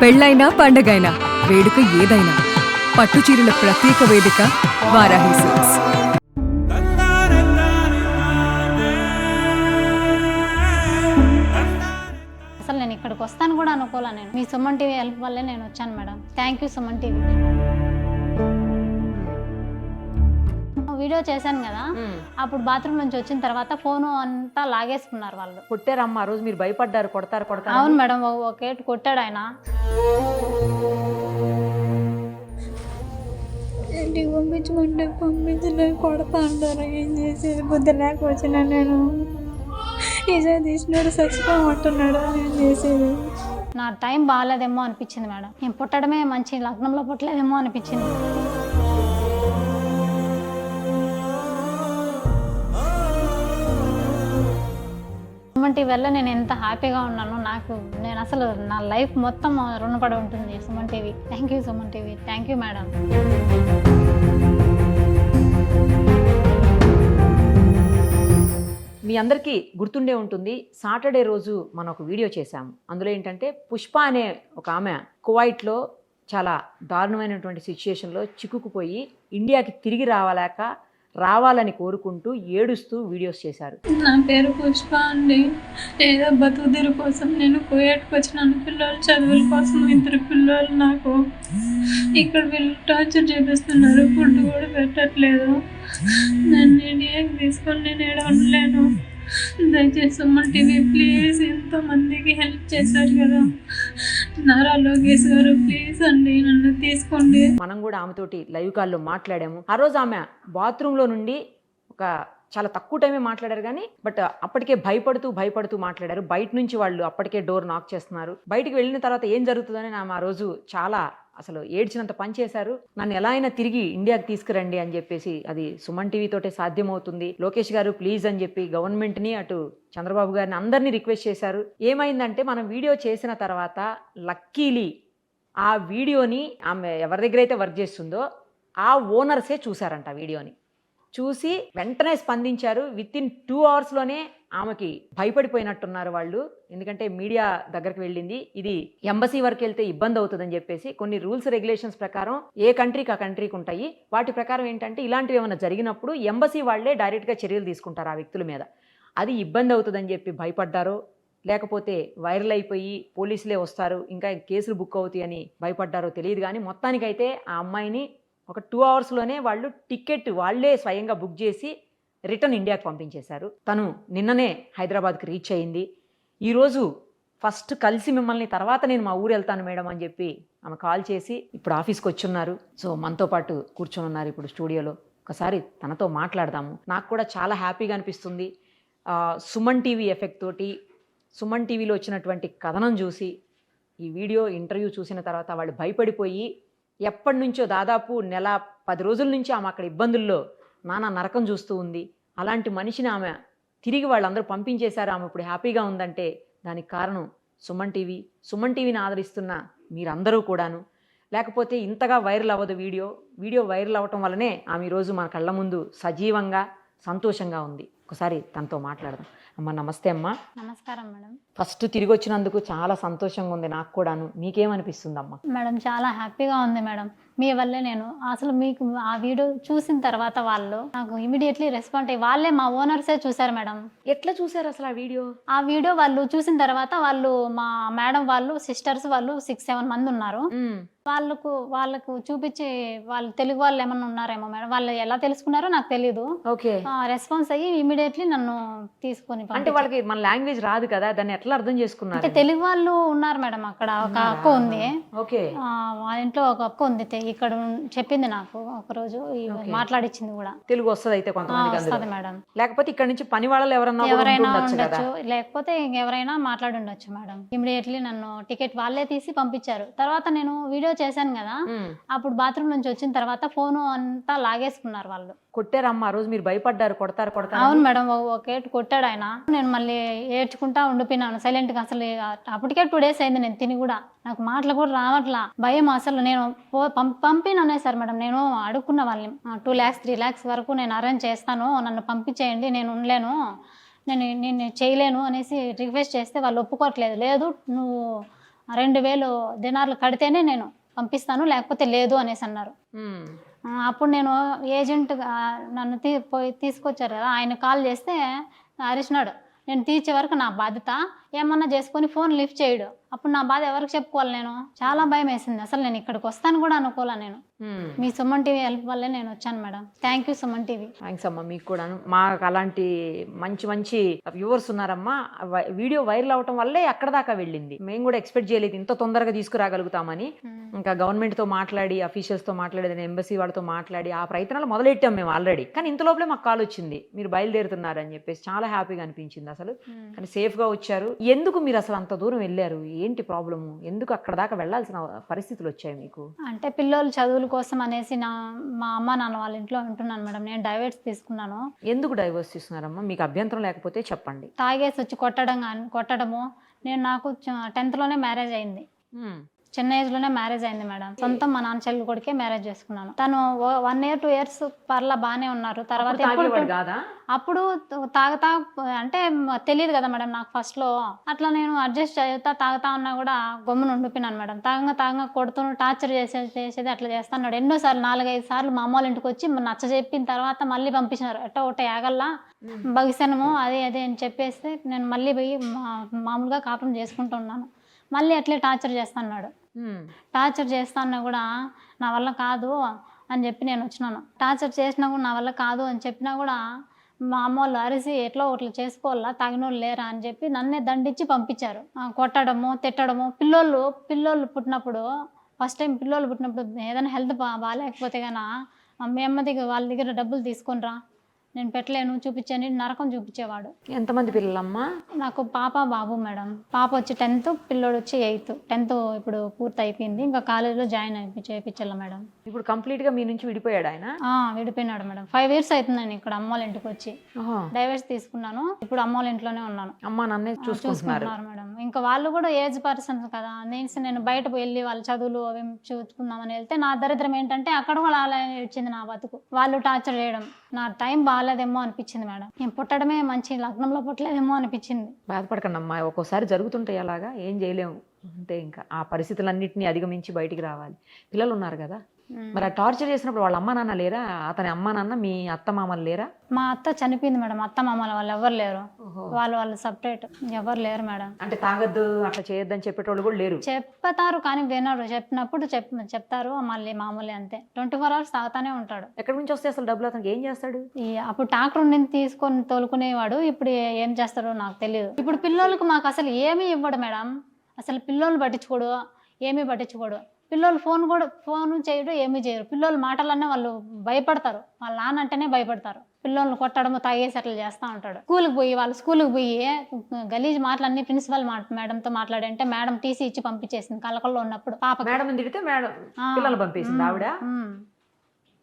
పెళ్ళైనా పండగైనా వేడుక ఏదైనా పట్టుచీరల ప్రత్యేక వేదిక వారాహి సిల్క్స్. అసలు నేను ఇక్కడికి వస్తాను కూడా అనుకోలే. నేను మీ సుమన్ టీవీ హెల్ప్ వల్లే నేను వచ్చాను madam. Thank you Suman TV. Video చేశాను కదా, అప్పుడు బాత్రూమ్ నుంచి వచ్చిన తర్వాత ఫోను అంతా లాగేసుకున్నారు వాళ్ళు. కొట్టారమ్మా ఆ రోజు, మీరు భయపడ్డారు కొడతారు. అవును మేడం, ఒకేటి కొట్టాడు ఆయన. ఇంటికి పంపించమంటే పంపించలే, కొడతా అంటారు. ఏం చేసేది, బుద్ధి లేక వచ్చిన నేను. ఈసారి తీసినాడు చచ్చిపోమంటున్నాడు. ఏం చేసేది. నా టైం బాగాలేదేమో అనిపించింది మేడం. నేను పుట్టడమే మంచి లగ్నంలో పుట్టలేదేమో అనిపించింది. సుమన్ టీవీ వల్ల నేను ఎంత హ్యాపీగా ఉన్నాను. నేను అసలు నా లైఫ్ మొత్తం రుణపడి ఉంటుంది Suman TV. Thank you Suman TV. Thank you madam. మీ అందరికీ గుర్తుండే ఉంటుంది, సాటర్డే రోజు మనం ఒక వీడియో చేశాము. అందులో ఏంటంటే పుష్ప అనే ఒక ఆమె కువైట్లో చాలా దారుణమైనటువంటి సిచ్యుయేషన్లో చిక్కుకుపోయి ఇండియాకి తిరిగి రావాలని కోరుకుంటూ ఏడుస్తూ వీడియోస్ చేశారు. నా పేరు పుష్ప అండి. ఏదో బతుకుదీరు కోసం నేను కువైట్కి వచ్చినాను. పిల్లలు చదువుల కోసం, ఇద్దరు పిల్లలు నాకు. ఇక్కడ వీళ్ళు టార్చర్ చేపిస్తున్నారు, ఫుడ్ కూడా పెట్టట్లేదు. నన్ను ఇండియాకి తీసుకొని నేను ఏడ ఉండలేను. దయచేసి సుమన్ టీవీ ప్లీజ్, ఎంతో మందికి హెల్ప్ చేశారు కదా, నారా లోకేష్ గారు ప్లీజ్ అండి నన్ను తీసుకోండి. మనం కూడా ఆమెతోటి లైవ్ కాల్లో మాట్లాడాము. ఆ రోజు ఆమె బాత్రూంలో నుండి ఒక చాలా తక్కువ టైమే మాట్లాడారు కానీ బట్ అప్పటికే భయపడుతూ మాట్లాడారు. బయట నుంచి వాళ్ళు అప్పటికే డోర్ నాక్ చేస్తున్నారు. బయటికి వెళ్ళిన తర్వాత ఏం జరుగుతుందని ఆమె ఆ రోజు చాలా అసలు ఏడ్చినంత పని చేశారు. నన్ను ఎలా అయినా తిరిగి ఇండియాకి తీసుకురండి అని చెప్పేసి, అది సుమన్ టీవీ తోటే సాధ్యమవుతుంది, లోకేష్ గారు ప్లీజ్ అని చెప్పి గవర్నమెంట్ని, అటు చంద్రబాబు గారిని అందరినీ రిక్వెస్ట్ చేశారు. ఏమైందంటే మనం వీడియో చేసిన తర్వాత లక్కీలీ ఆ వీడియోని ఆమె ఎవరి దగ్గర అయితే వర్క్ చేస్తుందో ఆ ఓనర్సే చూశారంట. వీడియోని చూసి వెంటనే స్పందించారు. విత్-ఇన్ 2 అవర్స్లోనే ఆమెకి భయపడిపోయినట్టున్నారు వాళ్ళు. ఎందుకంటే మీడియా దగ్గరికి వెళ్ళింది, ఇది ఎంబసీ వరకు వెళ్తే ఇబ్బంది అవుతుందని చెప్పేసి కొన్ని రూల్స్ రెగ్యులేషన్స్ ప్రకారం ఏ కంట్రీకి ఆ కంట్రీకి ఉంటాయి. వాటి ప్రకారం ఏంటంటే ఇలాంటివి ఏమైనా జరిగినప్పుడు ఎంబసీ వాళ్ళే డైరెక్ట్గా చర్యలు తీసుకుంటారు ఆ వ్యక్తుల మీద. అది ఇబ్బంది అవుతుందని చెప్పి భయపడ్డారో, లేకపోతే వైరల్ అయిపోయి పోలీసులే వస్తారు ఇంకా కేసులు బుక్ అవుతాయి అని భయపడ్డారో తెలియదు. కానీ మొత్తానికైతే ఆ అమ్మాయిని ఒక 2 అవర్స్లోనే వాళ్ళు టికెట్ వాళ్ళే స్వయంగా బుక్ చేసి రిటర్న్ ఇండియాకి పంపించేశారు. తను నిన్ననే హైదరాబాద్కి రీచ్ అయింది. ఈరోజు ఫస్ట్ కలిసి మిమ్మల్ని, తర్వాత నేను మా ఊరు వెళ్తాను మేడం అని చెప్పి ఆమె కాల్ చేసి ఇప్పుడు ఆఫీస్కి వచ్చున్నారు. సో మనతో పాటు కూర్చొని ఉన్నారు ఇప్పుడు స్టూడియోలో. ఒకసారి తనతో మాట్లాడదాము. నాకు కూడా చాలా హ్యాపీగా అనిపిస్తుంది. సుమన్ టీవీ ఎఫెక్ట్ తోటి సుమన్ టీవీలో వచ్చినటువంటి కథనం చూసి, ఈ వీడియో ఇంటర్వ్యూ చూసిన తర్వాత వాళ్ళు భయపడిపోయి ఎప్పటి నుంచో దాదాపు నెల 10 రోజుల నుంచి ఆమె అక్కడ ఇబ్బందుల్లో నానా నరకం చూస్తూ ఉంది. అలాంటి మనిషిని ఆమె తిరిగి వాళ్ళందరూ పంపించేశారు. ఆమె ఇప్పుడు హ్యాపీగా ఉందంటే దానికి కారణం సుమన్ టీవీ. సుమన్ టీవీని ఆదరిస్తున్న మీరందరూ కూడాను. లేకపోతే ఇంతగా వైరల్ అవ్వదు వీడియో వైరల్ అవ్వటం వల్లనే ఆమె ఈరోజు మన కళ్ళ ముందు సజీవంగా సంతోషంగా ఉంది. ఒకసారి తనతో మాట్లాడదాం. అమ్మ నమస్తే. అమ్మ నమస్కారం మేడం. ఫస్ట్ తిరిగి వచ్చినందుకు చాలా సంతోషంగా ఉంది నాకు కూడాను. మీకేమనిపిస్తుంది అమ్మ? మేడం చాలా హ్యాపీగా ఉంది మేడం. మీ వల్లే నేను అసలు మీకు ఆ వీడియో చూసిన తర్వాత వాళ్ళు నాకు ఇమీడియట్లీ రెస్పాండ్ అయ్యి వాళ్ళే మా ఓనర్సే చూశారు మేడం. ఎట్లా చూసారు అసలు ఆ వీడియో వాళ్ళు చూసిన తర్వాత వాళ్ళు మా మేడం వాళ్ళు సిస్టర్స్ వాళ్ళు 6-7 మంది ఉన్నారు. వాళ్ళకు చూపించి వాళ్ళు తెలుగు వాళ్ళు ఏమన్నా ఉన్నారేమో మేడం. వాళ్ళు ఎలా తెలుసుకున్నారో నాకు తెలియదు. రెస్పాన్స్ అయ్యి ఇమీడియట్లీ నన్ను తీసుకొని, అంటే వాళ్ళకి మన లాంగ్వేజ్ రాదు కదా, దాన్ని ఎట్లా అర్థం చేసుకున్నారు? అంటే తెలుగు వాళ్ళు ఉన్నారు మేడం. అక్కడ ఒక అక్క ఉంది, వాళ్ళ ఇంట్లో ఒక అక్క ఉంది. ఇక్కడ చెప్పింది నాకు ఒక రోజు మాట్లాడిచ్చింది కూడా. తెలుగు వస్తుంది అయితే కొంతమంది వస్తుంది మేడం. లేకపోతే ఇక్కడ నుంచి పని వాళ్ళు ఎవరైనా ఉండొచ్చు, లేకపోతే ఎవరైనా మాట్లాడి ఉండొచ్చు మేడం. ఇమీడియట్లీ నన్ను టికెట్ వాళ్ళే తీసి పంపించారు. తర్వాత నేను వీడియో చేశాను కదా, అప్పుడు బాత్రూమ్ నుంచి వచ్చిన తర్వాత ఫోను అంతా లాగేసుకున్నారు వాళ్ళు. కొట్టారమ్మా ఆ రోజు, మీరు భయపడ్డారు కొడతారు. అవును మేడం, ఒకేటి కొట్టాడు ఆయన. నేను మళ్ళీ ఏడ్చుకుంటా ఉండిపోయినాను సైలెంట్ గా. అసలు అప్పటికే 2 days అయింది నేను తిని కూడా. నాకు మాటలు కూడా రావట్లా, భయం అసలు. నేను పంపిననేసారు మేడం. నేను అడుక్కున్న వాళ్ళని 2 lakhs 3 lakhs వరకు నేను అరేంజ్ చేస్తాను, నన్ను పంపించేయండి, నేను ఉండలేను, నేను చేయలేను అనేసి రిక్వెస్ట్ చేస్తే వాళ్ళు ఒప్పుకోవట్లేదు. లేదు నువ్వు 2,000 దినార్లు కడితేనే నేను పంపిస్తాను, లేకపోతే లేదు అనేసి అన్నారు. అప్పుడు నేను ఏజెంట్ నన్ను పోయి తీసుకొచ్చారు కదా, ఆయన కాల్ చేస్తే అరిచినాడు. నేను తీర్చే వరకు నా బాధ్యత, ఏమన్నా చేసుకొని ఫోన్ లిఫ్ట్ చేయడు. అప్పుడు నా బాధ ఎవరికి చెప్పుకోవాలి? నేను చాలా భయం వేసింది. అసలు నేను ఇక్కడికి వస్తాను కూడా అనుకోలే. నేను మీ సుమన్ టీవీ హెల్ప్ వల్లే నేను వచ్చాను madam. Thank you Suman TV. Thanks అమ్మా. మీకు కూడా మాకు అలాంటి మంచి మంచి వ్యూవర్స్ ఉన్నారమ్మా. వీడియో వైరల్ అవటం వల్లే అక్కడ దాకా వెళ్ళింది. మేము కూడా ఎక్స్పెక్ట్ చేయలేదు ఇంత తొందరగా తీసుకురాగలుగుతామని. ఇంకా గవర్నమెంట్తో మాట్లాడి, అఫీషియల్స్తో మాట్లాడి, ఎంబసీ వాళ్ళతో మాట్లాడి ఆ ప్రయత్నాలు మొదలెట్టాం మేము ఆల్రెడీ. కానీ ఇంత లోపలే మాకు కాల్ వచ్చింది, మీరు బయలుదేరుతున్నారు అని చెప్పేసి. చాలా హ్యాపీగా అనిపించింది అసలు. కానీ సేఫ్గా వచ్చారు. ఎందుకు మీరు అసలు అంత దూరం వెళ్ళారు? ఏంటి ప్రాబ్లము? ఎందుకు అక్కడ దాకా వెళ్ళాల్సిన పరిస్థితులు వచ్చాయి మీకు? అంటే పిల్లలు చదువుల కోసం అనేసి మా అమ్మ నాన్న వాళ్ళ ఇంట్లో ఉంటున్నాను మేడం. నేను డైవర్స్ తీసుకున్నాను. ఎందుకు డైవర్స్ తీసుకున్నారమ్మా? మీకు అభ్యంతరం లేకపోతే చెప్పండి. తాగేసి వచ్చి కొట్టడము. నాకు 10th లోనే మ్యారేజ్ అయింది. చిన్న ఏజ్లోనే మ్యారేజ్ అయింది మేడం. సొంతం మా నాన్న చెల్లి కొడుకే మ్యారేజ్ చేసుకున్నాను. తను 1 year 2 years పర్లా బాగానే ఉన్నారు. తర్వాత అప్పుడు తాగుతా అంటే తెలియదు కదా మేడం నాకు ఫస్ట్ లో. అట్లా నేను అడ్జస్ట్ అవుతా తాగుతా ఉన్నా కూడా గమ్మున ఉండిపోయినాను మేడం. తాగంగా కొడుతూ టార్చర్ చేసేది అట్లా చేస్తున్నాడు. ఎన్నోసార్లు 4-5 సార్లు మా అమ్మ వాళ్ళ ఇంటికి వచ్చి నచ్చ చెప్పిన తర్వాత మళ్ళీ పంపించినారు. ఒకట యాగల్లా భవిష్యనము అదే అని చెప్పేసి నేను మళ్ళీ పోయి మామూలుగా కాపురం చేసుకుంటున్నాను. మళ్ళీ అట్లే టార్చర్ చేస్తున్నాడు. టార్చర్ చేస్తాన్నా కూడా నా వల్ల కాదు అని చెప్పి నేను వచ్చినాను. టార్చర్ చేసినా కూడా నా వల్ల కాదు అని చెప్పినా కూడా మా అమ్మ వాళ్ళు అరిసి ఎట్లా ఒకట్లు చేసుకోవాలా, తాగినోళ్ళు లేరా అని చెప్పి నన్నే దండించి పంపించారు. కొట్టడము, తిట్టడము. పిల్లోళ్ళు పుట్టినప్పుడు ఫస్ట్ టైం పిల్లోళ్ళు పుట్టినప్పుడు ఏదైనా హెల్త్ బాగాలేకపోతే కన్నా మీ అమ్మ దగ్గర వాళ్ళ దగ్గర డబ్బులు తీసుకొనిరా, నేను పెట్టలేను చూపించని నరకం చూపించేవాడు. ఎంతమంది పిల్లలమ్మా? నాకు పాప బాబు మేడం. పాప వచ్చి 10th, పిల్లోడు వచ్చి 8th. 10th ఇప్పుడు పూర్తి అయిపోయింది. ఇంకా కాలేజీలో జాయిన్ చేయించాల మేడం. ఇప్పుడు కంప్లీట్ గా మీ నుంచి విడిపోయాడు ఆయన? విడిపోయినాడు మేడం. 5 years అవుతుంది నేను ఇక్కడ అమ్మ వాళ్ళ ఇంటికి వచ్చి. డైవర్స్ తీసుకున్నాను. ఇప్పుడు అమ్మ వాళ్ళ ఇంట్లోనే ఉన్నాను. అమ్మా నాన్నే చూసుకుంటున్నారు మేడం. ఇంకా వాళ్ళు కూడా ఏజ్ పర్సన్స్ కదా, నేను బయట వెళ్ళి వాళ్ళ చదువులు అవి చూసుకుందామని వెళ్తే నా దరిద్రం ఏంటంటే అక్కడ కూడా అలా వచ్చింది నా బతుకు. వాళ్ళు టార్చర్ చేయడం. నా టైం బాగాలేదేమో అనిపించింది మేడం. నేను పుట్టడమే మంచి లగ్నంలో పుట్టలేదేమో అనిపించింది. బాధపడకండి అమ్మా, ఒక్కోసారి జరుగుతుంటాయి అలాగా, ఏం చేయలేము అంతే. ఇంకా ఆ పరిస్థితులన్నింటినీ అధిగమించి బయటికి రావాలి. పిల్లలు ఉన్నారు కదా, మరి ఆ టార్చర్ చేసినప్పుడు వాళ్ళ అమ్మా నాన్న లేరా? అతని అమ్మా నాన్న మీ అత్త మామలు లేరా? మా అత్త చనిపోయింది మేడం. అత్త మామల వాళ్ళు ఎవరు లేరు. వాళ్ళు సపరేట్, ఎవరు లేరు మేడం. అంటే తాగద్దు అట్లా చేయొద్దని చెప్పేటోళ్ళు కూడా లేరు? చెప్తారు కానీ వినరు. చెప్పినప్పుడు చెప్తారు మళ్ళీ మామూలు అంతే. 24 hours తాగుతానే ఉంటాడు. ఎక్కడి నుంచి వస్తే అసలు డబ్బులు? అతనికి ఏం చేస్తాడు? అప్పుడు ట్రాక్టర్ నుండి తీసుకొని తోలుకునేవాడు. ఇప్పుడు ఏం చేస్తాడో నాకు తెలియదు. ఇప్పుడు పిల్లలకు మాకు అసలు ఏమీ ఇవ్వడు మేడం. అసలు పిల్లలు పట్టించుకోడు, ఏమీ పట్టించుకోడు. పిల్లలు ఫోన్ చేయడు, ఏమీ చేయరు. పిల్లలు మాటలన్నా వాళ్ళు భయపడతారు. వాళ్ళ నాన్న అంటేనే భయపడతారు. పిల్లల్ని కొట్టడము, తాగేసి అట్లా చేస్తూ ఉంటాడు. స్కూల్కి పోయి గలీజ్ మాటలన్నీ ప్రిన్సిపల్ మేడంతో మాట్లాడంటే మేడం టీసీ ఇచ్చి పంపించేసింది. కలకల్లో ఉన్నప్పుడు పాప మేడం తిడితే మేడం పిల్లలు పంపేసింది ఆవిడ.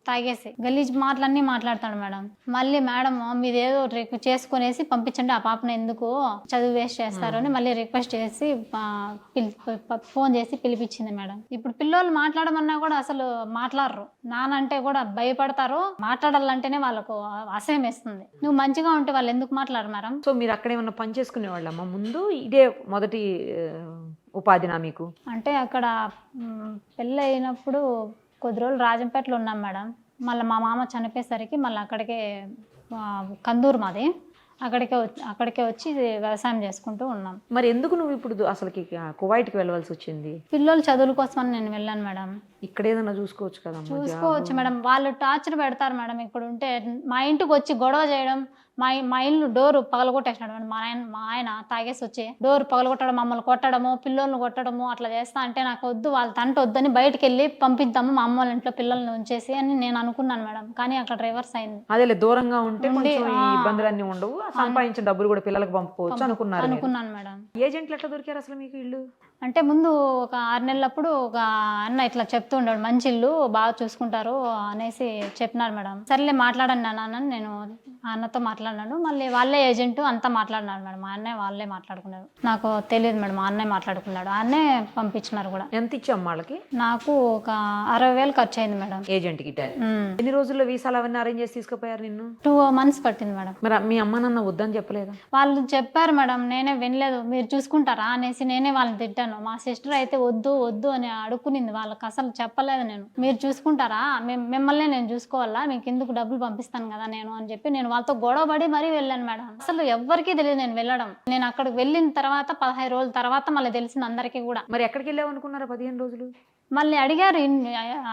తాగేసి గలీజ్ మాటలన్నీ మాట్లాడతాడు మేడం. మళ్ళీ మేడం మీదేదో చేసుకునేసి పంపించండి, ఆ పాపను ఎందుకు చదువు వేస్ట్ చేస్తారు అని మళ్ళీ రిక్వెస్ట్ చేసి ఫోన్ చేసి పిలిపించింది మేడం. ఇప్పుడు పిల్లలు మాట్లాడమన్నా కూడా అసలు మాట్లాడరు. నానంటే కూడా భయపడతారు. మాట్లాడాలంటేనే వాళ్ళకు అసహ్యం వేస్తుంది. నువ్వు మంచిగా ఉంటే వాళ్ళు ఎందుకు మాట్లాడరు మేడం? సో మీరు అక్కడ ఏమన్నా పని చేసుకునే వాళ్ళమ్మా ముందు? ఇదే మొదటి ఉపాధినా మీకు? అంటే అక్కడ పెళ్ళి అయినప్పుడు కొద్ది రోజులు రాజంపేటలో ఉన్నాం మేడం. మళ్ళీ మా మామ చనిపోయేసరికి మళ్ళీ అక్కడికే కందూరు మాది, అక్కడికే వచ్చి వ్యవసాయం చేసుకుంటూ ఉన్నాం. మరి ఎందుకు నువ్వు ఇప్పుడు అసలుకి కువైట్కి వెళ్ళవలసి వచ్చింది? పిల్లల చదువుల కోసమని నేను వెళ్ళాను మేడం. ఇక్కడ ఏదైనా చూసుకోవచ్చు కదా? చూసుకోవచ్చు మేడం. వాళ్ళు టార్చర్ పెడతారు మేడం. ఇక్కడ ఉంటే మా ఇంటికి వచ్చి గొడవ చేయడం. మా ఇల్లు డోరు పగలగొట్టేసినాడు మా ఆయన తాగేసి వచ్చి డోరు పగలగొట్టడం, మమ్మల్ని కొట్టడము, పిల్లల్ని కొట్టడము అట్లా చేస్తా అంటే నాకు వద్దు, వాళ్ళ తంట వద్దని బయటకు వెళ్ళి పంపిద్దాము మా అమ్మ వాళ్ళ ఇంట్లో పిల్లల్ని ఉంచేసి అని నేను అనుకున్నాను మేడం. కానీ అక్కడ రివర్స్ అయింది. అదే దూరంగా ఉంటే ఇబ్బందులన్నీ ఉండవు, సంపాదించిన డబ్బులు కూడా పిల్లలకు పంపుకోవచ్చు అనుకున్నాను మేడం. ఏజెంట్లు ఎట్లా దొరికారు అసలు మీకు ఇల్లు? అంటే ముందు ఒక 6 నెలలప్పుడు ఒక అన్న ఇట్లా చెప్తూ ఉన్నాడు, మంచి ఇల్లు బాగా చూసుకుంటారు అనేసి చెప్పినారు మేడం. సర్లే మాట్లాడండి నాన్న, నేను ఆ అన్నతో మాట్లాడాను. మాట్లాడినాడు. మళ్ళీ వాళ్ళే ఏజెంట్ అంతా మాట్లాడినాడు మేడం. మా అన్నయ్య వాళ్ళే మాట్లాడుకున్నారు. నాకు తెలియదు మేడం, మా అన్నయ్య మాట్లాడుకున్నాడు. అన్నే పంపించినారు కూడా. ఎంత ఇచ్చాం వాళ్ళకి? నాకు ఒక 60,000 ఖర్చు అయింది మేడం. ఏజెంట్కి ఇట్టాలి. ఎన్ని రోజుల్లో వీసాలు అవన్నీ అరేంజ్ చేసి తీసుకుపోయారు నిన్ను? 2 months పట్టింది మేడం. మరి మీ అమ్మ నాన్న వద్దని చెప్పలేదా? వాళ్ళు చెప్పారు మేడం, నేనే వినలేదు. మీరు చూసుకుంటారా అనేసి నేనే వాళ్ళని తిట్టాను. మా సిస్టర్ అయితే వద్దు వద్దు అని అడుక్కునింది. వాళ్ళకి అసలు చెప్పలేదు నేను. మీరు చూసుకుంటారా, మిమ్మల్ని నేను చూసుకోవాలా, మీకు ఎందుకు డబ్బులు పంపిస్తాను కదా నేను అని చెప్పి నేను వాళ్ళతో గొడవపడి మరీ వెళ్ళాను మేడం. అసలు ఎవ్వరికీ తెలియదు నేను వెళ్ళడం. నేను అక్కడికి వెళ్ళిన తర్వాత 15 రోజుల తర్వాత మళ్ళీ తెలిసింది అందరికీ కూడా. మరి ఎక్కడికి వెళ్ళావు అనుకున్నారా 15 రోజులు? మళ్ళీ అడిగారు,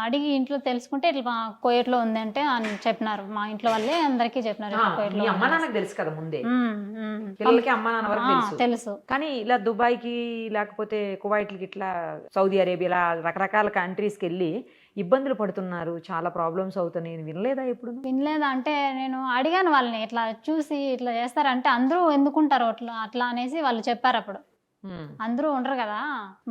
అడిగి ఇంట్లో తెలుసుకుంటే ఇట్లా మా కోయట్లో ఉంది అంటే అని చెప్పినారు. మా ఇంట్లో వాళ్ళే అందరికీ చెప్పినారు ఇట్లా కోయట్లో. మీ అమ్మ నాన్నకి తెలుసు కదా ముందే, పిల్లలకి అమ్మ నాన్న వరకు తెలుసు. కానీ ఇలా దుబాయ్కి లేకపోతే కువైట్లకి ఇట్లా సౌదీ అరేబియా ఇలా రకరకాల కంట్రీస్కి వెళ్ళి ఇబ్బందులు పడుతున్నారు, చాలా ప్రాబ్లమ్స్ అవుతున్నాయి, వినలేదా ఎప్పుడు? వినలేదా అంటే నేను అడిగాను వాళ్ళని, ఇట్లా చూసి ఇట్లా చేస్తారంటే అందరూ ఎందుకుంటారు అట్లా అనేసి వాళ్ళు చెప్పారు. అప్పుడు అందరూ ఉండరు కదా,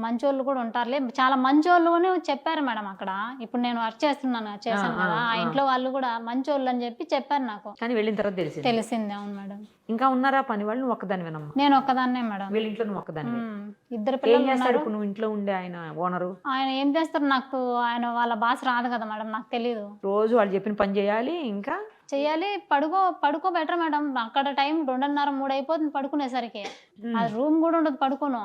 మంచోళ్ళు కూడా ఉంటారులే, చాలా మంచోళ్ళు చెప్పారు మేడం అక్కడ. ఇప్పుడు నేను వర్క్ చేశాను కదా, ఆ ఇంట్లో వాళ్ళు కూడా మంచోళ్ళు అని చెప్పి చెప్పారు నాకు. కానీ వెళ్ళిన తర్వాత తెలిసింది. అవును మేడం. ఇంకా ఉన్నారా పని వాళ్ళు? నువ్వు ఒక్కదాని వినమ్మా? నేను ఒక్కదాన్నే మేడం. వీళ్ళ ఇంట్లో నువ్వు ఒక్కదాని? 2 పిల్లలు ఉన్నారు. నువ్వు ఇంట్లో ఉండే ఆయన ఓనరు ఆయన ఏం చేస్తారు నాకు, ఆయన వాళ్ళ భాష రాదు కదా మేడం, నాకు తెలీదు. రోజు వాళ్ళు చెప్పిన పని చేయాలి, ఇంకా చెయ్యాలి. పడుకో బెటర్ మేడం. అక్కడ టైం 2:30, 3 అయిపోతుంది పడుకునేసరికి. అది రూమ్ కూడా ఉండదు, పడుకోను,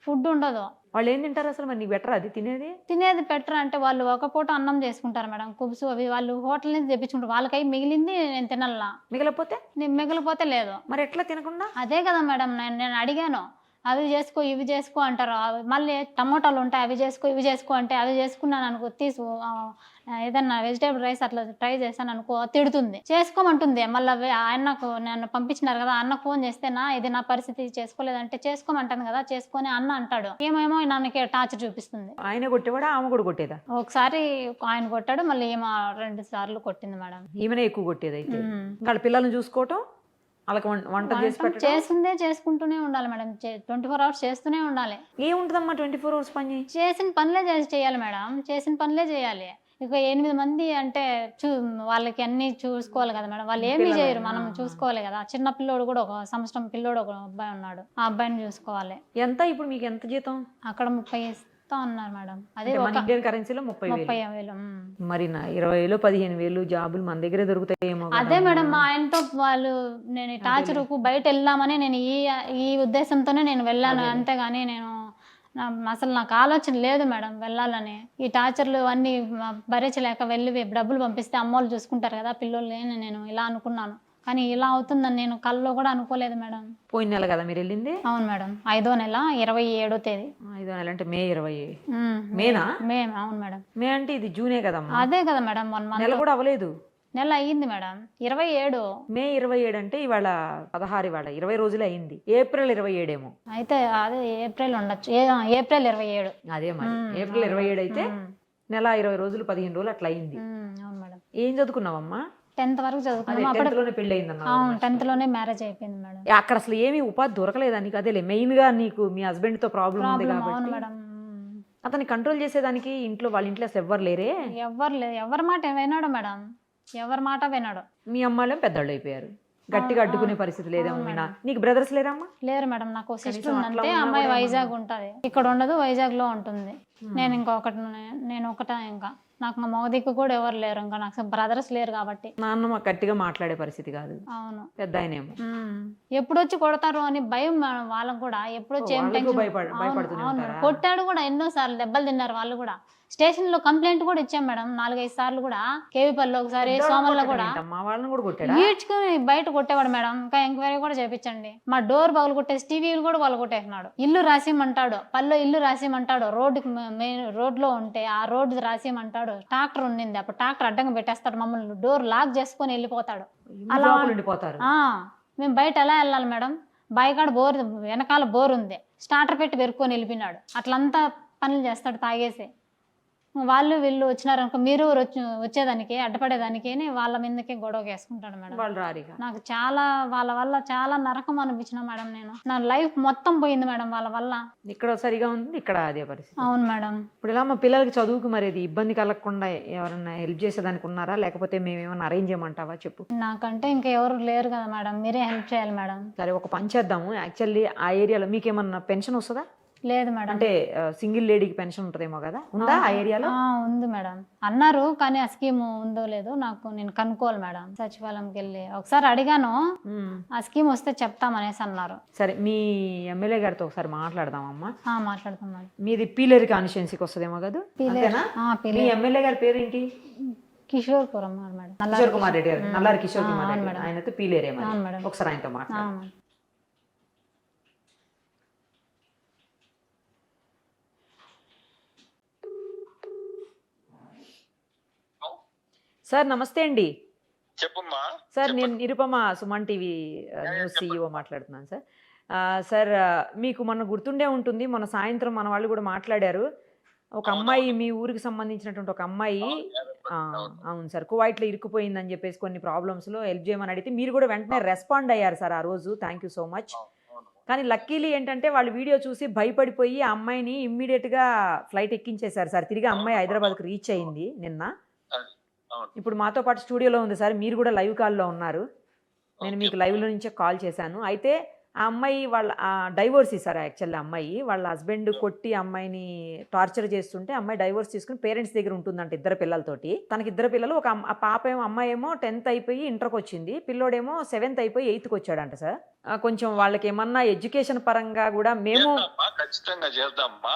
ఫుడ్ ఉండదు. వాళ్ళు ఏం తింటారు అసలు? మరి నీకు బెటర్ అది తినేది బెటర్ అంటే వాళ్ళు ఒక పూట అన్నం చేసుకుంటారు మేడం, కుబ్సు అవి వాళ్ళు హోటల్ నుంచి తెప్పించుకుంటారు. వాళ్ళకై మిగిలింది నేను తినాలా, మిగిలిపోతే లేదు. మరి ఎట్లా తినకుండా? అదే కదా మేడం, నేను అడిగాను, అవి చేసుకో ఇవి చేసుకో అంటారు. మళ్ళీ టమోటాలు ఉంటాయి, అవి చేసుకో ఇవి చేసుకో అంటే అవి చేసుకున్నాను అనుకో, ఏదన్నా వెజిటేబుల్ రైస్ అట్లా ట్రై చేశాను అనుకో, తిడుతుంది. చేసుకోమంటుంది. మళ్ళీ ఆయనకు నన్ను పంపించినారు కదా, అన్నకు ఫోన్ చేస్తేనా ఇది నా పరిస్థితి, చేసుకోలేదంటే చేసుకోమంటాను కదా, చేసుకొని అన్న అంటాడు. ఏమేమో నన్నకే టార్చర్ చూపిస్తుంది. ఆయన కొట్టేవాడా ఆమె కూడా కొట్టేదా? ఒకసారి ఆయన కొట్టాడు, మళ్ళీ ఏమో 2 సార్లు కొట్టింది మేడం. ఈమెనే ఎక్కువ కొట్టేది అయితే. వాళ్ళ పిల్లల్ని చూసుకోవటం, వాళ్ళకి వంట చేసుకుంటూనే ఉండాలి మేడం. 24 hours చేస్తూనే ఉండాలి. ఏముంటుందమ్మా 24 hours పని? చేసిన పనులే చేయాలి మేడం, చేసిన పనులే చేయాలి. ఇక 8 మంది అంటే వాళ్ళకి అన్ని చూసుకోవాలి కదా మేడం. వాళ్ళు ఏమీ చేయరు, మనం చూసుకోవాలి కదా. చిన్న పిల్లోడు కూడా 1 సంవత్సరం పిల్లోడు ఒక అబ్బాయి ఉన్నాడు, ఆ అబ్బాయిని చూసుకోవాలి. ఎంత ఇప్పుడు మీకు ఎంత జీతం? అక్కడ 30 అన్నారు మేడం. అదే ఇండియన్ కరెన్సీలో 30,000. మరి 20,000 15,000 జాబులు మన దగ్గరే దొరుకుతాయేమో. అదే మేడం, మా ఆయనతో వాళ్ళు నేను టార్చర్కు బయట వెళ్దామని నేను ఈ ఉద్దేశంతోనే నేను వెళ్ళాను, అంతేగాని నేను అసలు నాకు ఆలోచన లేదు మేడం వెళ్ళాలని. ఈ టార్చర్లు అన్నీ భరించలేక వెళ్ళి డబ్బులు పంపిస్తే అమ్మోళ్ళు చూసుకుంటారు కదా పిల్లోళ్ళు, నేను ఇలా అనుకున్నాను. కానీ ఇలా అవుతుందని నేను కల్లో కూడా అనుకోలేదు మేడం. పోయిన నెల కదా మీరు వెళ్ళింది? అవును మేడం, 5వ నెల 27వ తేదీ. 5వ నెల అంటే మే 20. మేనా? మే. అవును మేడం. మే అంటే ఇది జూనే కదమ్మా? అదే కదా మేడం, 1 month. నెల కూడా అవ్వలేదు. నెల అయ్యింది మేడం, 27. మే 27 అంటే ఇవాళ 16, ఇవాళ 20 రోజులు అయింది. ఏప్రిల్ 27 ఏమో అయితే. అదే ఏప్రిల్ ఉండొచ్చు, ఏప్రిల్ 27. అదే మరి ఏప్రిల్ 27 అయితే నెల 20 రోజులు 15 రోజులు అట్లా అయింది. అవును మేడం. ఏం చదువుకున్నావమ్మా? 10th వరకు చదువుకున్నాం. 10th లోనే పెళ్లి అయిందన్నా? అవును, 10th లోనే మ్యారేజ్ అయిపోయింది మేడం. అక్కడ అసలు ఏమీ ఉపాధి దొరకలేదా నీకు? అదేలే మెయిన్ గా నీకు మీ హస్బెండ్ తో ప్రాబ్లం ఉంది అవును కాబట్టి మేడం. అతన్ని కంట్రోల్ చేసేదానికి వాళ్ళ ఇంట్లో అసలు ఎవ్వరు లేరే? ఎవ్వరు లేదు. ఎవరి మాట వినాడు మేడం, ఎవరి మాట వినాడు. మీ అమ్మాళ్ళేం పెద్దవాళ్ళు అయిపోయారు, గట్టిగా అడ్డుకునే పరిస్థితి లేదేమో. నీకు బ్రదర్స్ లేరమ్మా? లేరు మేడం, నాకు సిస్టర్ ఉందంటే. అమ్మాయి వైజాగ్ ఉంటది, ఇక్కడ ఉండదు, వైజాగ్ లో ఉంటుంది. నేను ఒకట ఇంకా నాకు మా మగదిక్కు కూడా ఎవరు లేరు, ఇంకా నాకు బ్రదర్స్ లేరు కాబట్టి. నాన్న మాకు గట్టిగా మాట్లాడే పరిస్థితి కాదు. అవును, పెద్ద ఆయనేమో ఎప్పుడొచ్చి కొడతారు అని భయం వాళ్ళకు కూడా. ఎప్పుడొచ్చి ఏం టెన్షన్. కొట్టాడు కూడా, ఎన్నోసార్లు దెబ్బలు తిన్నారు వాళ్ళు కూడా. స్టేషన్ లో కంప్లైంట్ కూడా ఇచ్చాం మేడం 4-5 సార్లు కూడా. కేవీపల్లిలో ఒకసారి, సోమల్లో కూడా ఈడ్చుకుని బయట కొట్టేవాడు మేడం. ఇంకా ఎంక్వైరీ కూడా చేయించండి. మా డోర్ పగలు కొట్టేసి టీవీలు కూడా వాళ్ళు కొట్టేసినాడు. ఇల్లు రాసిమంటాడు, పల్లె ఇల్లు రాసిమంటాడు. మెయిన్ రోడ్లో ఉంటే ఆ రోడ్డు రాసిమంటాడు. ట్రాక్టర్ ఉండింది అప్పుడు, ట్రాక్టర్ అడ్డంగా పెట్టేస్తాడు మమ్మల్ని, డోర్ లాక్ చేసుకొని వెళ్ళిపోతాడు. అలా మేము బయట ఎలా వెళ్ళాలి మేడం? బాయికాడ బోర్, వెనకాల బోర్ ఉంది, స్టార్టర్ పెట్టి పెరుక్కొని వెళ్ళిపోయినాడు. అట్లంతా పనులు చేస్తాడు తాగేసి. వాళ్ళు వీళ్ళు వచ్చినారనుకో మీరు వచ్చేదానికి అడ్డపడేదానికి వాళ్ళ మీదకి గొడవ వేసుకుంటాడు మేడం. వాళ్ళు రారిగా. నాకు చాలా వాళ్ళ వల్ల చాలా నరకం అనిపించిన మేడం. నేను నా లైఫ్ మొత్తం పోయింది మేడం వాళ్ళ వల్ల. ఇక్కడ సరిగా ఉంది, ఇక్కడ అదే పరిస్థితి. అవును మేడం. ఇప్పుడు ఇలా మా పిల్లలకి చదువుకు మరి ఇది ఇబ్బంది కలగకుండా ఎవరన్నా హెల్ప్ చేసేదానికి ఉన్నారా, లేకపోతే మేము ఏమన్నా అరేంజ్ చేయమంటావా చెప్పు. నాకంటే ఇంకా ఎవరు లేరు కదా మేడం, మీరే హెల్ప్ చేయాలి మేడం. సరే ఒక పని చేద్దాము. యాక్చువల్లీ ఆ ఏరియాలో మీకేమన్నా పెన్షన్ వస్తుందా? లేదు మేడం. అంటే సింగిల్ లేడీకి పెన్షన్ ఉంటుందేమో కదా, ఉందా ఆ ఏరియాలో? ఉంది మేడం అన్నారు, కానీ ఆ స్కీమ్ ఉందో లేదో నాకు నేను కనుక్కోవాలి మేడం. సచివాలయంకి వెళ్ళి ఒకసారి అడిగాను, ఆ స్కీమ్ వస్తే చెప్తామనేసి అన్నారు. సరే మీ ఎమ్మెల్యే గారితో ఒకసారి మాట్లాడదామమ్మా. మాట్లాడతాం మేడం. మీది పీలేరు కాన్స్టిట్యున్సీకి వస్తుందేమో కదా? అంతేనా? మీ ఎమ్మెల్యే గారి పేరేంటి? కిషోర్పురం మేడం. కిషోర్ కుమార్ రెడ్డి గారు, నల్లారి కిషోర్ కుమార్ రెడ్డి. ఆయనతో పీలేరే మేడం. ఒకసారి ఆయనతో మాట్లాడు. సార్ నమస్తే అండి. చెప్పమ్మా. సార్ నేను Nirupama Suman TV news CEO మాట్లాడుతున్నాను సార్. సార్ మీకు మొన్న గుర్తుండే ఉంటుంది, మొన్న సాయంత్రం మన వాళ్ళు కూడా మాట్లాడారు. ఒక అమ్మాయి మీ ఊరికి సంబంధించినటువంటి ఒక అమ్మాయి, అవును సార్, కువైట్లో ఇరుక్కుపోయిందని చెప్పేసి కొన్ని ప్రాబ్లమ్స్లో హెల్ప్ చేయమని అడిగితే మీరు కూడా వెంటనే రెస్పాండ్ అయ్యారు సార్ ఆ రోజు. Thank you so much. కానీ లక్కీలీ ఏంటంటే వాళ్ళు వీడియో చూసి భయపడిపోయి ఆ అమ్మాయిని ఇమ్మీడియట్గా ఫ్లైట్ ఎక్కించేశారు సార్. తిరిగి అమ్మాయి హైదరాబాద్కి రీచ్ అయింది నిన్న. ఇప్పుడు మాతో పాటు స్టూడియోలో ఉంది సార్, మీరు కూడా లైవ్ కాల్లో ఉన్నారు. నేను మీకు లైవ్లో నుంచే కాల్ చేశాను. అయితే ఆ అమ్మాయి వాళ్ళ డైవోర్స్ ఇస్తారు. యాక్చువల్లీ అమ్మాయి వాళ్ళ హస్బెండ్ కొట్టి అమ్మాయిని టార్చర్ చేస్తుంటే అమ్మాయి డైవోర్స్ తీసుకుని పేరెంట్స్ దగ్గర ఉంటుందంట ఇద్దరు పిల్లలతోటి. తనకి ఇద్దరు పిల్లలు, ఒక పాప ఏమో అమ్మాయి ఏమో 10th అయిపోయి ఇంటర్కి వచ్చింది, పిల్లోడేమో 7th అయిపోయి 8th వచ్చాడంట సార్. కొంచెం వాళ్ళకి ఏమన్నా ఎడ్యుకేషన్ పరంగా కూడా మేము ఖచ్చితంగా చేద్దామా.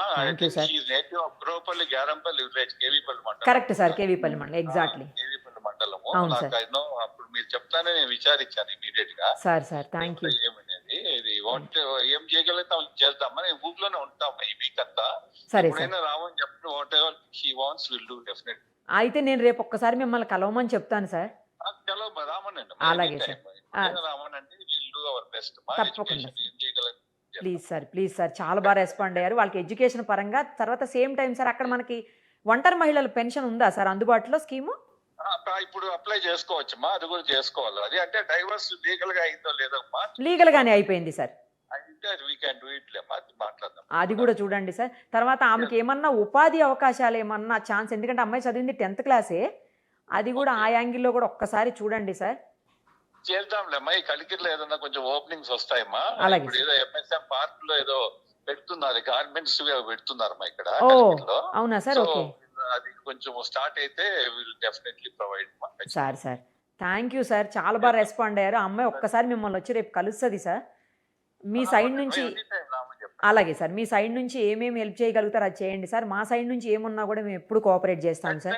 కరెక్ట్ సార్, కేవీపల్లి మండలం. ఎగ్జాక్ట్లీ మండలము. అవును సార్. అప్పుడు మీరు చెప్తానే నేను విచారించాను ఇమీడియట్ గా. Sir thank you. ఏం చేయగలుగుతాం చేద్దామా. నేను ఊర్లోనే ఉంటాం ఈ వీక్ అంతా. సరే రావని చెప్పి what ever she wants will do definite. అయితే నేను రేపు ఒక్కసారి మిమ్మల్ని కలవమని చెప్తాను సార్. రామనండి. అలాగే సార్, రామనండి. Will do our best. తప్పకుండా ప్లీజ్ సార్ చాలా బాగా రెస్పాండ్ అయ్యారు. వాళ్ళకి ఎడ్యుకేషన్ పరంగా. తర్వాత సేమ్ టైం సార్ అక్కడ మనకి ఒంటరి మహిళల పెన్షన్ ఉందా సార్ అందుబాటులో స్కీము? ఇప్పుడు అప్లై చేసుకోవచ్చమ్మా, అది కూడా చేసుకోవాలి. అది అంటే డైవర్స్ లీగల్ గా అయిందో లేదమ్మా? లీగల్ గానే అయిపోయింది సార్. మాట్లాడదాం, అది కూడా చూడండి సార్. తర్వాత ఆమెకి ఏమన్నా ఉపాధి అవకాశాలు ఏమన్నా ఛాన్స్, ఎందుకంటే అమ్మాయి చదివింది 10th క్లాసే, అది కూడా ఆ యాంగిల్లో కూడా ఒక్కసారి చూడండి సార్. చేద్దాంలేమ్మా. ఈ కలికిరిలో ఏదన్నా కొంచెం ఓపెనింగ్స్ వస్తాయమ్మా. అలాగే. ఇప్పుడు ఏదో MSM పార్క్ లో ఏదో పెడుతున్నారు, గార్మెంట్స్ పెడుతున్నారమ్మా ఇక్కడ. అవునా సార్? ఓకే, అది కొంచెం స్టార్ట్ అయితే will definitely provide. Sir thank you sir, చాలా బాగా రెస్పాండ్ అయ్యారు. ఆ అమ్మాయి ఒక్కసారి మిమ్మల్ని వచ్చి రేపు కలుస్తుంది సార్. మీ సైడ్ నుంచి అలాగే సార్, మీ సైడ్ నుంచి ఏమేమి హెల్ప్ చేయగలుగుతారో అది చేయండి సార్. మా సైడ్ నుంచి ఏమున్నా కూడా మేము ఎప్పుడు కోఆపరేట్ చేస్తాం సార్.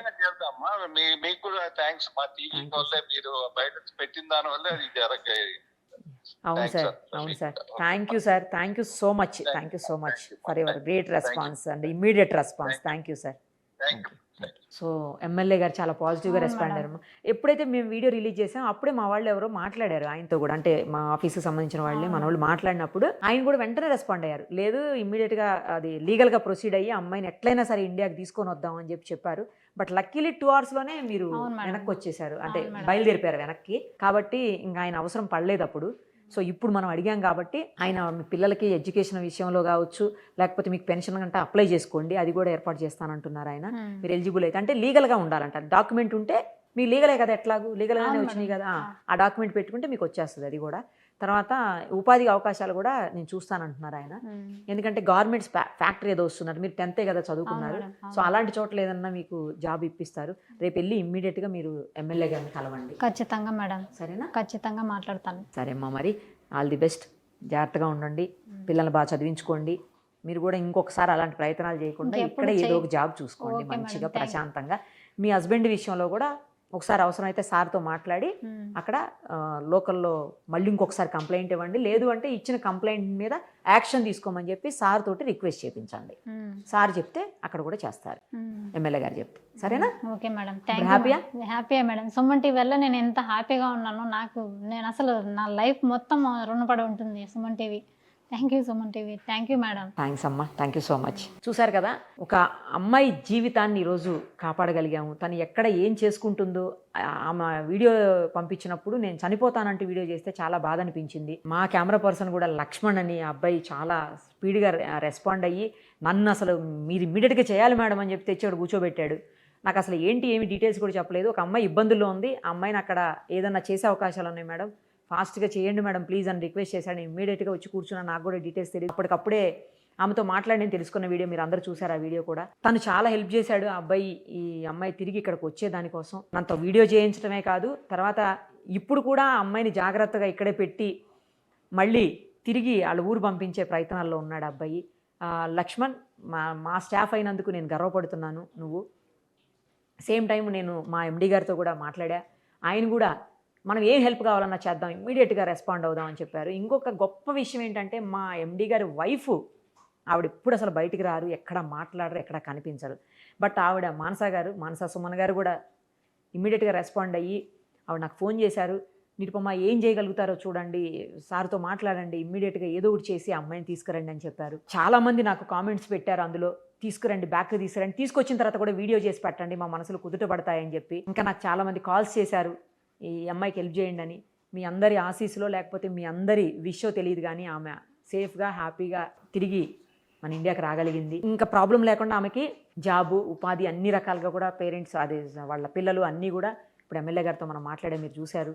మీకు కూడా థ్యాంక్స్. మా టీవీ వల్లే మీరు బయట పెట్టిన దాని వల్ల ఇది జరగాయి. అవును sir thank you so much for your great response and immediate response. Thank you sir. So MLA గారు చాలా పాజిటివ్గా రెస్పాండ్ అయ్యారు. ఎప్పుడైతే మేము వీడియో రిలీజ్ చేసాం అప్పుడే మా వాళ్ళు ఎవరో మాట్లాడారు ఆయనతో కూడా, అంటే మా ఆఫీస్కి సంబంధించిన వాళ్ళే మన వాళ్ళు మాట్లాడినప్పుడు ఆయన కూడా వెంటనే రెస్పాండ్ అయ్యారు. లేదు ఇమ్మీడియట్గా అది లీగల్గా ప్రొసీడ్ అయ్యి అమ్మాయిని ఎట్లయినా సరే ఇండియాకి తీసుకొని వద్దాం అని చెప్పారు. బట్ లక్కీలీ 2 hours మీరు వెనక్కి వచ్చేసారు, అంటే బయలుదేరిపారు వెనక్కి. కాబట్టి ఇంకా ఆయన అవసరం పడలేదు అప్పుడు. సో ఇప్పుడు మనం అడిగాం కాబట్టి ఆయన మీ పిల్లలకి ఎడ్యుకేషన్ విషయంలో కావచ్చు, లేకపోతే మీకు పెన్షన్ అంటే అప్లై చేసుకోండి, అది కూడా ఏర్పాటు చేస్తానంటున్నారు ఆయన. మీరు ఎలిజిబుల్ అయితే అంటే లీగల్గా ఉండాలంట. డాక్యుమెంట్ ఉంటే మీ లీగలే కదా, ఎట్లాగూ లీగల్గానే వచ్చినాయి కదా, ఆ డాక్యుమెంట్ పెట్టుకుంటే మీకు వచ్చేస్తుంది అది కూడా. తర్వాత ఉపాధి అవకాశాలు కూడా నేను చూస్తానంటున్నారు ఆయన. ఎందుకంటే గవర్నమెంట్స్ ఫ్యాక్టరీ ఏదో వస్తున్నారు, మీరు 10th కదా చదువుకున్నారు. సో అలాంటి చోట్ల ఏదన్నా మీకు జాబ్ ఇప్పిస్తారు. రేపు వెళ్ళి ఇమ్మీడియట్గా మీరు ఎమ్మెల్యే గారిని కలవండి. ఖచ్చితంగా మేడం. సరేనా? ఖచ్చితంగా మాట్లాడతాను. సరే అమ్మా, మరి ఆల్ ది బెస్ట్. జాగ్రత్తగా ఉండండి, పిల్లల్ని బాగా చదివించుకోండి. మీరు కూడా ఇంకొకసారి అలాంటి ప్రయత్నాలు చేయకుండా ఇక్కడ ఏదో ఒక జాబ్ చూసుకోండి మంచిగా ప్రశాంతంగా. మీ హస్బెండ్ విషయంలో కూడా ఒకసారి అవసరమైతే సార్తో మాట్లాడి అక్కడ లోకల్లో మళ్ళీ ఇంకొకసారి కంప్లైంట్ ఇవ్వండి. లేదు అంటే ఇచ్చిన కంప్లైంట్ మీద యాక్షన్ తీసుకోమని చెప్పి సార్ తోటి రిక్వెస్ట్ చేయించండి. సార్ చెప్తే అక్కడ కూడా చేస్తారు, ఎమ్మెల్యే గారు చెప్తే. సరేనా? Okay madam. హ్యాపీయా మేడం. సుమన్ టీవీ వల్ల నేను ఎంత హ్యాపీగా ఉన్నాను. నేను అసలు నా లైఫ్ మొత్తం రుణపడి ఉంటుంది Suman TV. Thank you Suman TV, thank you madam. Thanks అమ్మా, థ్యాంక్ యూ సో మచ్. చూసారు కదా, ఒక అమ్మాయి జీవితాన్ని ఈరోజు కాపాడగలిగాము. తను ఎక్కడ ఏం చేసుకుంటుందో ఆమె వీడియో పంపించినప్పుడు నేను చనిపోతానంటూ వీడియో చేస్తే చాలా బాధ అనిపించింది. మా కెమెరా పర్సన్ కూడా లక్ష్మణ్ అని ఆ అబ్బాయి చాలా స్పీడ్గా రెస్పాండ్ అయ్యి నన్ను అసలు మీరు ఇమ్మీడియట్గా చేయాలి మేడం అని చెప్పి తెచ్చాడు, కూర్చోబెట్టాడు. నాకు అసలు ఏమి డీటెయిల్స్ కూడా చెప్పలేదు. ఒక అమ్మాయి ఇబ్బందుల్లో ఉంది, ఆ అమ్మాయిని అక్కడ ఏదన్నా చేసే అవకాశాలు ఉన్నాయి మేడం, ఫాస్ట్గా చేయండి మేడం ప్లీజ్ అని రిక్వెస్ట్ చేశాడు. ఇమ్మీడియట్గా వచ్చి కూర్చున్నాను, నాకు కూడా డీటెయిల్స్ తెలియదు. అప్పటికప్పుడే ఆమెతో మాట్లాడి నేను తెలుసుకున్న వీడియో మీరు అందరూ చూసారు. ఆ వీడియో కూడా తను చాలా హెల్ప్ చేశాడు. ఆ అబ్బాయి ఈ అమ్మాయి తిరిగి ఇక్కడికి వచ్చేదానికోసం నాతో వీడియో చేయించడమే కాదు, తర్వాత ఇప్పుడు కూడా ఆ అమ్మాయిని జాగ్రత్తగా ఇక్కడే పెట్టి మళ్ళీ తిరిగి వాళ్ళ ఊరు పంపించే ప్రయత్నాల్లో ఉన్నాడు ఆ అబ్బాయి. లక్ష్మణ్, మా స్టాఫ్ అయినందుకు నేను గర్వపడుతున్నాను. నువ్వు సేమ్ టైం నేను మా ఎండి గారితో కూడా మాట్లాడా, ఆయన కూడా మనం ఏం హెల్ప్ కావాలన్నా చేద్దాం, ఇమ్మీడియట్గా రెస్పాండ్ అవుదాం అని చెప్పారు. ఇంకొక గొప్ప విషయం ఏంటంటే మా ఎండి గారి వైఫ్, ఆవిడ ఎప్పుడు అసలు బయటికి రారు, ఎక్కడ మాట్లాడరు, ఎక్కడ కనిపించరు. బట్ ఆవిడ మానస సుమన్ గారు కూడా ఇమ్మీడియట్గా రెస్పాండ్ అయ్యి ఆవిడ నాకు ఫోన్ చేశారు. నిరుపమ ఏం చేయగలుగుతారో చూడండి, సార్తో మాట్లాడండి, ఇమ్మీడియట్గా ఏదో ఒకటి చేసి ఆ అమ్మాయిని తీసుకురండి అని చెప్పారు. చాలామంది నాకు కామెంట్స్ పెట్టారు అందులో, తీసుకురండి, బ్యాక్ తీసుకురండి, తీసుకొచ్చిన తర్వాత కూడా వీడియో చేసి పెట్టండి, మా మనసులు కుదుట పడతాయని చెప్పి. ఇంకా నాకు చాలామంది కాల్స్ చేశారు, ఈ అమ్మాయికి హెల్ప్ చేయండి అని. మీ అందరి ఆశీస్సులో లేకపోతే మీ అందరి విషయం తెలియదు కానీ ఆమె సేఫ్గా హ్యాపీగా తిరిగి మన ఇండియాకి రాగలిగింది. ఇంకా ప్రాబ్లం లేకుండా ఆమెకి జాబు, ఉపాధి అన్ని రకాలుగా కూడా పేరెంట్స్, అదే వాళ్ళ పిల్లలు అన్నీ కూడా ఇప్పుడు ఎమ్మెల్యే గారితో మనం మాట్లాడే మీరు చూశారు.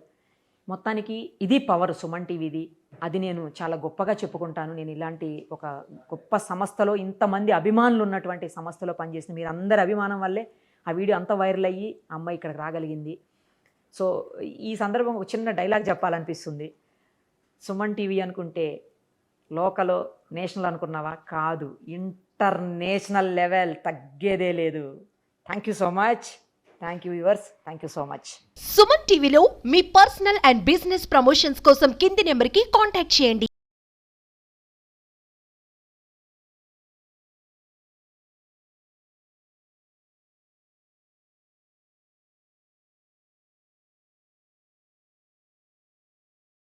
మొత్తానికి ఇది పవర్ సుమన్ టీవీది. అది నేను చాలా గొప్పగా చెప్పుకుంటాను. నేను ఇలాంటి ఒక గొప్ప సంస్థలో, ఇంతమంది అభిమానులు ఉన్నటువంటి సంస్థలో పనిచేసిన మీరు అందరి అభిమానం వల్లే ఆ వీడియో అంత వైరల్ అయ్యి ఆ అమ్మాయి ఇక్కడికి రాగలిగింది. సో ఈ సందర్భం ఒక చిన్న డైలాగ్ చెప్పాలనిపిస్తుంది. సుమన్ టీవీ అనుకుంటే లోకల్, నేషనల్ అనుకున్నావా? కాదు, ఇంటర్నేషనల్ లెవెల్, తగ్గేదే లేదు. Thank you so much. Thank you viewers, thank you so much. Suman టీవీలో మీ పర్సనల్ అండ్ బిజినెస్ ప్రమోషన్స్ కోసం కింది నెంబర్కి కాంటాక్ట్ చేయండి.